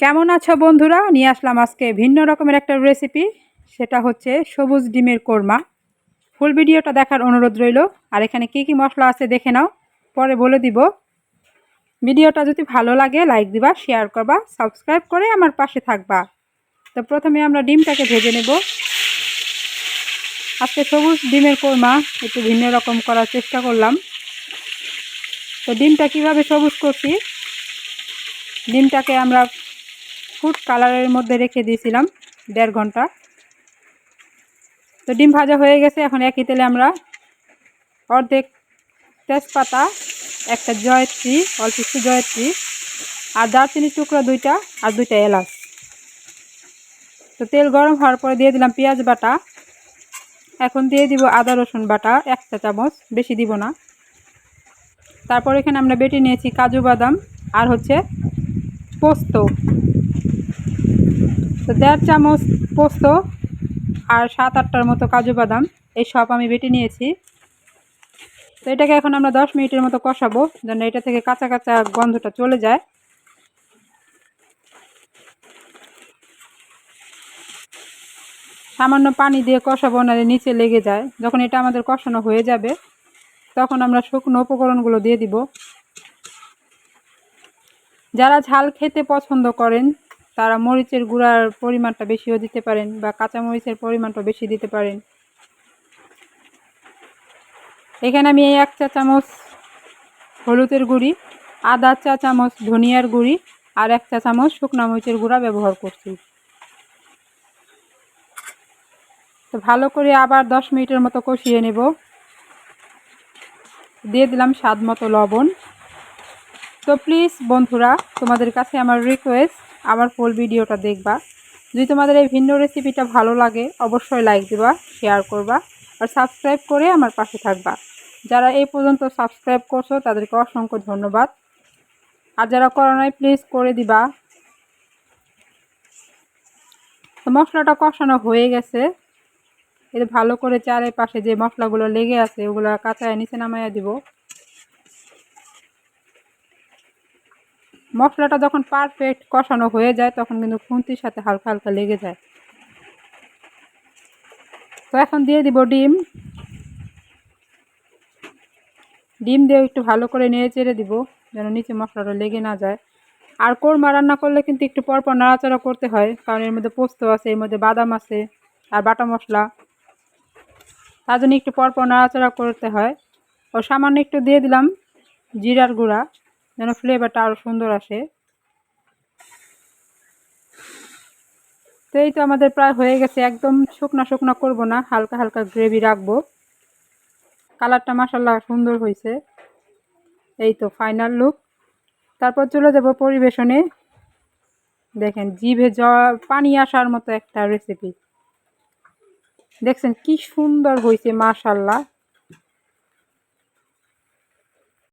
কেমন আছো বন্ধুরা? নিয়ে আসলাম আজকে ভিন্ন রকমের একটা রেসিপি। সেটা হচ্ছে সবুজ ডিমের কোরমা। ফুল ভিডিওটা দেখার অনুরোধ রইল। আর এখানে কি কি মশলা আছে দেখে নাও, পরে বলে দিব। ভিডিওটা যদি ভালো লাগে লাইক দিবা, শেয়ার করবা, সাবস্ক্রাইব করে আমার পাশে থাকবা। তো প্রথমে আমরা ডিমটাকে ভেজে নেব। আজকে সবুজ ডিমের কোরমা একটু ভিন্ন রকম করার চেষ্টা করলাম। তো ডিমটা কিভাবে সবুজ করছি, ডিমটাকে আমরা ফুড কালারের মধ্যে রেখে দিয়েছিলাম 1.5 ঘন্টা। তো ডিম ভাজা হয়ে গেছে। এখন একই তেলে আমরা অর্ধেক তেজপাতা, একটা জয়ত্রী, অল্প একটু জয়ত্রী, আর দারচিনির টুকরা 2টা, আর 2টা এলাচ। তো তেল গরম হওয়ার পরে দিয়ে দিলাম পেঁয়াজ বাটা। এখন দিয়ে দিব আদা রসুন বাটা 1 চা চামচ, বেশি দিব না। তারপর এখানে আমরা বেটে নিয়েছি কাজু বাদাম আর হচ্ছে পোস্ত। তো 1.5 চামচ পোস্ত আর 7-8টার মতো কাজু বাদাম, এই সব আমি বেটে নিয়েছি। তো এটাকে এখন আমরা 10 মিনিটের মতো কষাবো, যেন এটা থেকে কাঁচা কাঁচা গন্ধটা চলে যায়। সামান্য পানি দিয়ে কষাবো, নাহলে নিচে লেগে যায়। যখন এটা আমাদের কষানো হয়ে যাবে, তখন আমরা শুকনো উপকরণগুলো দিয়ে দিব। যারা ঝাল খেতে পছন্দ করেন তারা মরিচের গুঁড়ার পরিমাণটা বেশিও দিতে পারেন, বা কাঁচা মরিচের পরিমাণটা বেশি দিতে পারেন। এখানে আমি 1 চা চামচ হলুদের গুঁড়ি, আধা চা চামচ ধনিয়ার গুঁড়ি, আর 1 চা চামচ শুকনা মরিচের গুঁড়া ব্যবহার করছি। তো ভালো করে আবার 10 মিনিটের মতো কষিয়ে নেব। দিয়ে দিলাম স্বাদ মতো লবণ। তো প্লিজ বন্ধুরা, তোমাদের কাছে আমার রিকোয়েস্ট, আমার ফুল ভিডিওটা দেখবা। যদি তোমাদের এই ভিন্ন রেসিপিটা ভালো লাগে অবশ্যই লাইক দিবা, শেয়ার করবা, আর সাবস্ক্রাইব করে আমার পাশে থাকবা। যারা এই পর্যন্ত সাবস্ক্রাইব করছো তাদেরকে অসংখ্য ধন্যবাদ। আর যারা করো নাই প্লিজ করে দিবা। তো মশলাটা কষানো হয়ে গেছে। এটা ভালো করে চারিপাশে যে মশলাগুলো লেগে আছে ওগুলো কাঁচায় নিচে নামাইয়া দিব। মশলাটা যখন পারফেক্ট কষানো হয়ে যায় তখন কিন্তু খুন্তির সাথে হালকা হালকা লেগে যায়। তো এখন দিয়ে দিব ডিম। ডিম দিয়ে একটু ভালো করে নেড়ে চেড়ে দিব, যেন নিচে মশলাটা লেগে না যায়। আর কোরমা রান্না করলে কিন্তু একটু পরপর নাড়াচাড়া করতে হয়, কারণ এর মধ্যে পোস্ত আছে, এর মধ্যে বাদাম আছে, আর বাটা মশলা। তার জন্য একটু পরপর নাড়াচাড়া করতে হয়। ও সামান্য একটু দিয়ে দিলাম জিরার গুঁড়া, যেন ফ্লেভারটা আরও সুন্দর আসে। তো এই তো আমাদের প্রায় হয়ে গেছে। একদম শুকনা শুকনা করব না, হালকা হালকা গ্রেভি রাখবো। কালারটা মাশাআল্লাহ সুন্দর হয়েছে। এই তো ফাইনাল লুক। তারপর চলে যাব পরিবেশনে। দেখেন জিভে পানি আসার মতো একটা রেসিপি। দেখছেন কি সুন্দর হয়েছে মাশাআল্লাহ।